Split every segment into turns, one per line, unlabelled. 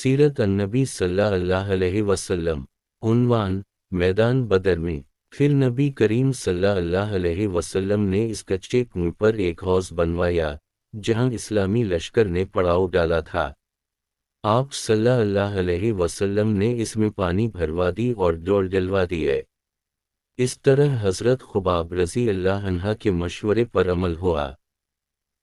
सीरत अन्नबी सल्लल्लाहु अलैहि वसल्लम। उन्वान, मैदान बदर में। फिर नबी करीम सल्लल्लाहु अलैहि वसल्लम ने इस कच्चे कुएं पर एक हौज बनवाया जहां इस्लामी लश्कर ने पड़ाव डाला था। आप सल्लल्लाहु अलैहि वसल्लम ने इसमें पानी भरवा दी और डोल डलवा दिए। इस तरह हज़रत खुबाब रज़ी अल्लाह अन्हा के मशवरे पर अमल हुआ।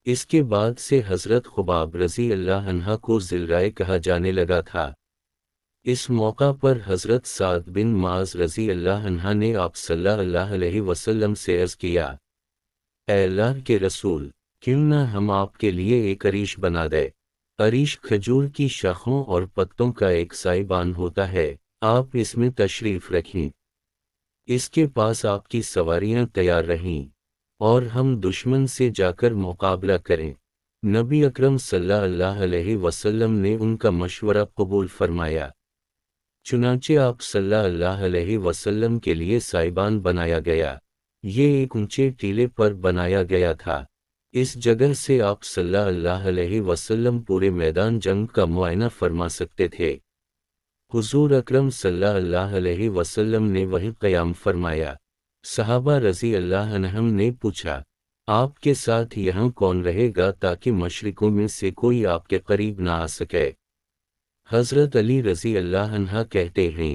इसके बाद से हज़रत खुबाब रज़ी अल्लाह अन्हा को ज़िलराए कहा जाने लगा था। इस मौका पर हज़रत साद बिन माज़ रज़ी अल्लाह अन्हा ने आप सल्लल्लाहु अलैहि वसल्लम से अर्ज़ किया, ऐ अल्लाह के रसूल, क्यों न हम आपके लिए एक अरीश बना दें। अरीश खजूर की शाखों और पत्तों का एक साइबान होता है, आप इसमें तशरीफ़ रखें। इसके पास आपकी सवारियां तैयार रहीं और हम दुश्मन से जाकर मुकाबला करें। नबी अकरम सल्लल्लाहु अलैहि वसल्लम ने उनका मशवरा कबूल फरमाया। चुनांचे आप सल्लल्लाहु अलैहि वसल्लम के लिए साइबान बनाया गया। ये एक ऊंचे टीले पर बनाया गया था। इस जगह से आप सल्लल्लाहु अलैहि वसल्लम पूरे मैदान जंग का मुआयना फरमा सकते थे। हुजूर अकरम सल्लल्लाहु अलैहि वसल्लम ने वहीं क़याम फरमाया। सहाबा रज़ी अल्लाह अन्हुम ने पूछा, आपके साथ यहाँ कौन रहेगा ताकि मशरिकों में से कोई आपके करीब ना आ सके। हज़रत अली रज़ी अल्लाह अन्हा कहते हैं,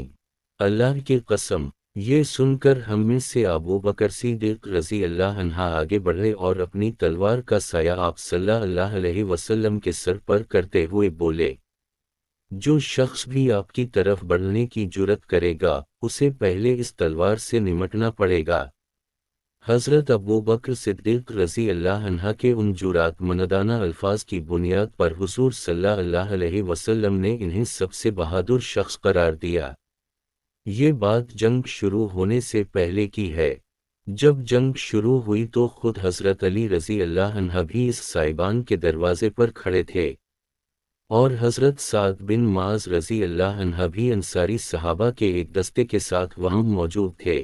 अल्लाह की कसम, ये सुनकर हम में से अबू बकर सिद्दीक़ रज़ी अल्लाह अन्हा आगे बढ़े और अपनी तलवार का साया आप सल्लल्लाहु अलैहि वसल्लम के सर पर करते हुए बोले, जो शख्स भी आपकी तरफ बढ़ने की जुर्रत करेगा उसे पहले इस तलवार से निमटना पड़ेगा। हज़रत अबू बकर सिद्दीक़ रज़ी अल्लाह अन्हा के उन जुरातमंदाना अल्फाज की बुनियाद पर हुज़ूर सल्लल्लाहु अलैहि वसल्लम ने इन्हें सबसे बहादुर शख्स करार दिया। ये बात जंग शुरू होने से पहले की है। जब जंग शुरू हुई तो खुद हज़रत अली रज़ी अल्लाह अन्हा भी इस साइबान के दरवाजे पर खड़े थे और हज़रत साद बिन माज़ रज़ी अल्लाह अन्हा भी अंसारी सहाबा के एक दस्ते के साथ वहाँ मौजूद थे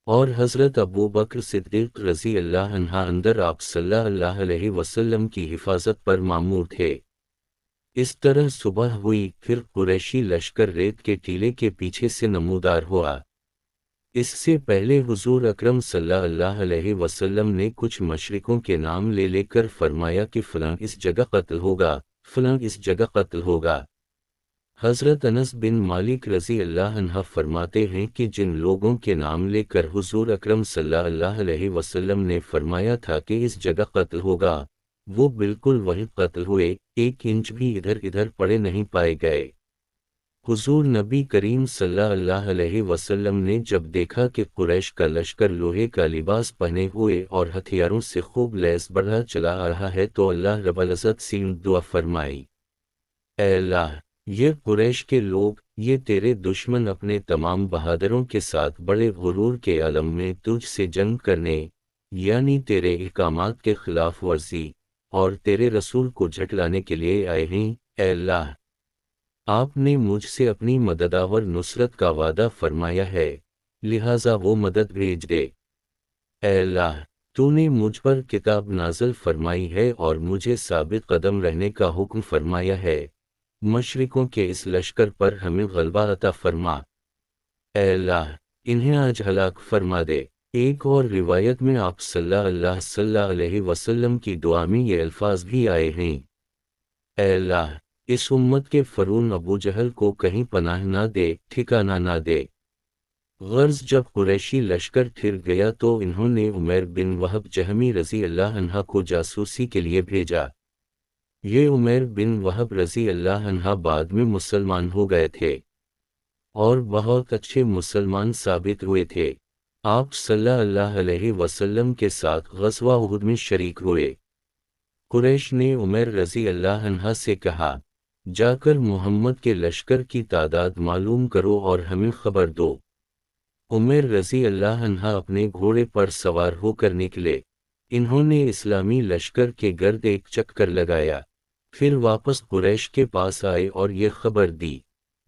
और हज़रत अबू बकर सिद्दीक़ रज़ी अल्लाह अन्हा अंदर आप सल्लल्लाहु अलैहि वसल्लम की हिफाजत पर मामूर थे। इस तरह सुबह हुई, फिर कुरैशी लश्कर रेत के टीले के पीछे से नमूदार हुआ। इससे पहले हुजूर अकरम सल्लल्लाहु अलैहि वसल्लम ने कुछ मशरिकों के नाम ले लेकर फरमाया कि फ़लाँ इस जगह कत्ल होगा, फ़लाँ इस जगह कत्ल होगा। हज़रत अनस बिन मालिक रज़ी अल्लाह अन्हा फरमाते हैं कि जिन लोगों के नाम लेकर हुजूर अकरम सल्लल्लाहु अलैहि वसल्लम ने फरमाया था कि इस जगह कत्ल होगा, वो बिल्कुल वही कत्ल हुए, एक इंच भी इधर इधर पड़े नहीं पाए गए। हुजूर नबी करीम सल्लल्लाहु अलैहि वसल्लम ने जब देखा कि कुरैश का लश्कर लोहे का लिबास पहने हुए और हथियारों से खूब लैस बढ़ा चला आ रहा है तो अल्लाह रब्बुल इज़्ज़त से दुआ फरमाई, ऐ अल्लाह, ये कुरैश के लोग, ये तेरे दुश्मन अपने तमाम बहादुरों के साथ बड़े गुरूर के आलम में तुझ से जंग करने, यानी तेरे अहकामात के खिलाफ वर्जी और तेरे रसूल को झटलाने के लिए आए हैं। ऐ अल्लाह, आपने मुझसे अपनी मदद और नुसरत का वादा फरमाया है, लिहाजा वो मदद भेज दे। ऐ अल्लाह, तूने मुझ पर किताब नाज़िल फरमाई है और मुझे साबित कदम रहने का हुक्म फरमाया है। मशरिकों के इस लश्कर पर हमें गलबा अता फरमा। ऐ अल्लाह, इन्हें आज हलाक फरमा दे। एक और रिवायत में आप सल्लल्लाहु अलैहि वसल्लम की दुआ में ये अल्फाज भी आए हैं, ऐ अल्लाह, इस उम्मत के फरून अबू जहल को कहीं पनाह ना दे, ठिकाना ना दे। गर्ज जब कुरैशी लश्कर थिर गया तो इन्होंने उमैर बिन वहब जहमी रज़ी अल्लाह अन्हा को जासूसी के लिए भेजा। ये उमैर बिन वहब रज़ी अल्लाह अन्हा बाद में मुसलमान हो गए थे और बहुत अच्छे मुसलमान साबित हुए थे। आप सल्लल्लाहु अलैहि वसल्लम के साथ ग़ज़वा उहुद में शरीक हुए। कुरैश ने उमैर रज़ी अल्लाह अन्हा से कहा, जाकर मोहम्मद के लश्कर की तादाद मालूम करो और हमें खबर दो। उमैर रज़ी अल्लाह अन्हा अपने घोड़े पर सवार होकर निकले। इन्होंने इस्लामी लश्कर के गर्द एक चक्कर लगाया, फिर वापस कुरैश के पास आए और ये खबर दी।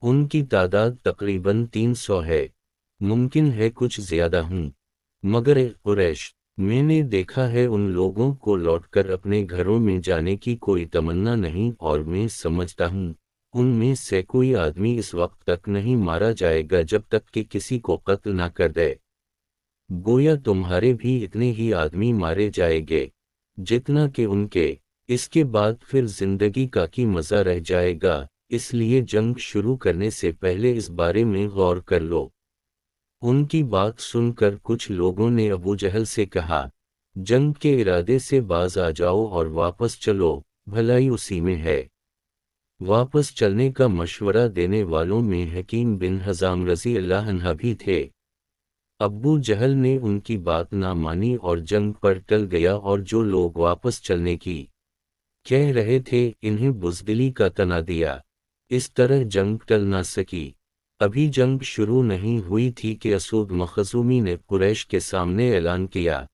उनकी तादाद तकरीबन 300 है, मुमकिन है कुछ ज़्यादा हूँ, मगर ए कुरैश, मैंने देखा है उन लोगों को लौटकर अपने घरों में जाने की कोई तमन्ना नहीं और मैं समझता हूँ ان میں سے کوئی آدمی اس وقت تک نہیں مارا جائے گا جب تک کہ کسی کو قتل نہ کر دے، گویا تمہارے بھی اتنے ہی آدمی مارے جائیں گے جتنا کہ ان کے، اس کے بعد پھر زندگی کا کی مزہ رہ جائے گا، اس لیے جنگ شروع کرنے سے پہلے اس بارے میں غور کر لو۔ ان کی بات سن کر کچھ لوگوں نے ابو جہل سے کہا، جنگ کے ارادے سے باز آ جاؤ اور واپس چلو، بھلائی اسی میں ہے۔ واپس چلنے کا مشورہ دینے والوں میں حکیم بن حزام رضی اللہ عنہ بھی تھے۔ ابو جہل نے ان کی بات نہ مانی اور جنگ پر ٹل گیا، اور جو لوگ واپس چلنے کی کہہ رہے تھے انہیں بزدلی کا طعنہ دیا۔ اس طرح جنگ ٹل نہ سکی۔ ابھی جنگ شروع نہیں ہوئی تھی کہ اسود مخزومی نے قریش کے سامنے اعلان کیا،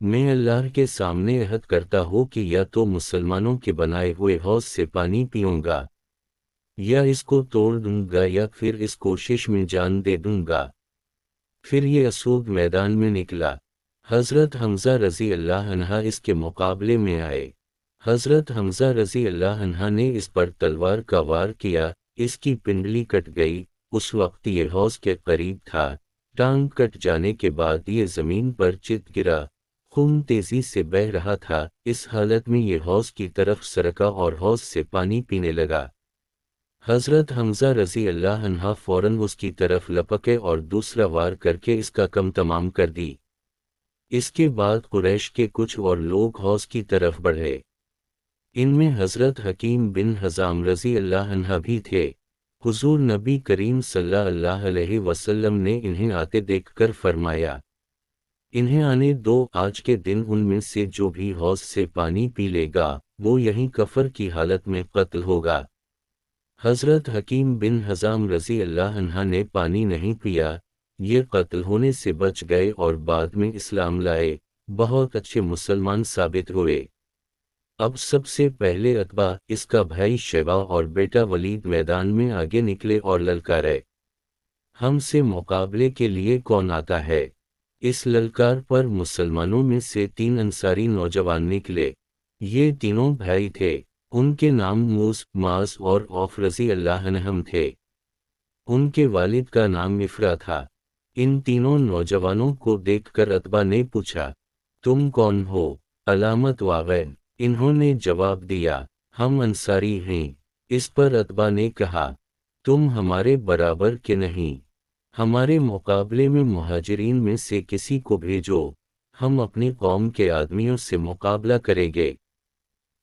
میں اللہ کے سامنے عہد کرتا ہوں کہ یا تو مسلمانوں کے بنائے ہوئے حوض سے پانی پیوں گا، یا اس کو توڑ دوں گا، یا پھر اس کوشش میں جان دے دوں گا۔ پھر یہ اسود میدان میں نکلا۔ حضرت حمزہ رضی اللہ عنہ اس کے مقابلے میں آئے۔ حضرت حمزہ رضی اللہ عنہ نے اس پر تلوار کا وار کیا، اس کی پنڈلی کٹ گئی۔ اس وقت یہ حوض کے قریب تھا۔ ٹانگ کٹ جانے کے بعد یہ زمین پر چت گرا، خون تیزی سے بہہ رہا تھا۔ اس حالت میں یہ حوض کی طرف سرکا اور حوض سے پانی پینے لگا۔ حضرت حمزہ رضی اللہ عنہ فوراً اس کی طرف لپکے اور دوسرا وار کر کے اس کا کم تمام کر دی۔ اس کے بعد قریش کے کچھ اور لوگ حوض کی طرف بڑھے۔ ان میں حضرت حکیم بن حزام رضی اللہ عنہ بھی تھے۔ حضور نبی کریم صلی اللہ علیہ وسلم نے انہیں آتے دیکھ کر فرمایا، انہیں آنے دو، آج کے دن ان میں سے جو بھی حوض سے پانی پی لے گا وہ یہیں کفر کی حالت میں قتل ہوگا۔ حضرت حکیم بن حزام رضی اللہ عنہ نے پانی نہیں پیا، یہ قتل ہونے سے بچ گئے اور بعد میں اسلام لائے، بہت اچھے مسلمان ثابت ہوئے۔ اب سب سے پہلے عتبہ، اس کا بھائی شیبہ اور بیٹا ولید میدان میں آگے نکلے اور للکارے، ہم سے مقابلے کے لیے کون آتا ہے؟ اس للکار پر مسلمانوں میں سے 3 انصاری نوجوان نکلے۔ یہ تینوں بھائی تھے، ان کے نام موس، معاذ اور عوف رضی اللہ عنہم تھے۔ ان کے والد کا نام افرا تھا۔ ان تینوں نوجوانوں کو دیکھ کر عتبہ نے پوچھا، تم کون ہو؟ علامت واغین؟ انہوں نے جواب دیا، ہم انصاری ہیں۔ اس پر عتبہ نے کہا، تم ہمارے برابر کے نہیں، ہمارے مقابلے میں مہاجرین میں سے کسی کو بھیجو، ہم اپنی قوم کے آدمیوں سے مقابلہ کریں گے۔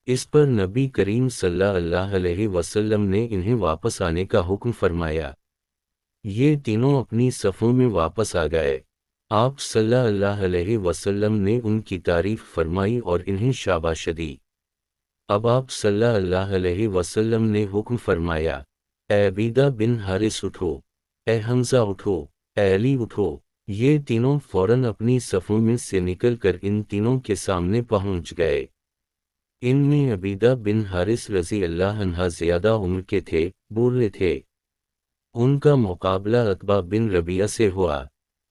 اس پر نبی کریم صلی اللہ علیہ وسلم نے انہیں واپس آنے کا حکم فرمایا۔ یہ تینوں اپنی صفوں میں واپس آ گئے۔ آپ صلی اللہ علیہ وسلم نے ان کی تعریف فرمائی اور انہیں شاباشی دی۔ اب آپ صلی اللہ علیہ وسلم نے حکم فرمایا، اے عبیدہ بن حارث اٹھو، اے حمزہ اٹھو، اے علی اٹھو۔ یہ تینوں فوراً اپنی صفوں میں سے نکل کر ان تینوں کے سامنے پہنچ گئے۔ ان میں عبیدہ بن حارث رضی اللہ عنہ زیادہ عمر کے تھے، بوڑھے تھے۔ ان کا مقابلہ عتبہ بن ربیعہ سے ہوا۔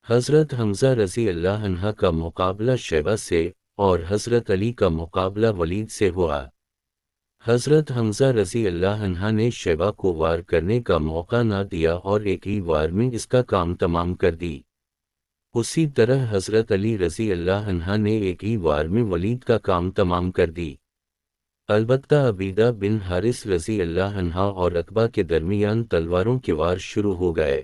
حضرت حمزہ رضی اللہ عنہ کا مقابلہ شیبہ سے، اور حضرت علی کا مقابلہ ولید سے ہوا۔ حضرت حمزہ رضی اللہ عنہ نے شیبہ کو وار کرنے کا موقع نہ دیا اور ایک ہی وار میں اس کا کام تمام کر دی۔ اسی طرح حضرت علی رضی اللہ عنہ نے ایک ہی وار میں ولید کا کام تمام کر دی۔ البتہ عبیدہ بن حارث رضی اللہ عنہ اور عتبہ کے درمیان تلواروں کے وار شروع ہو گئے۔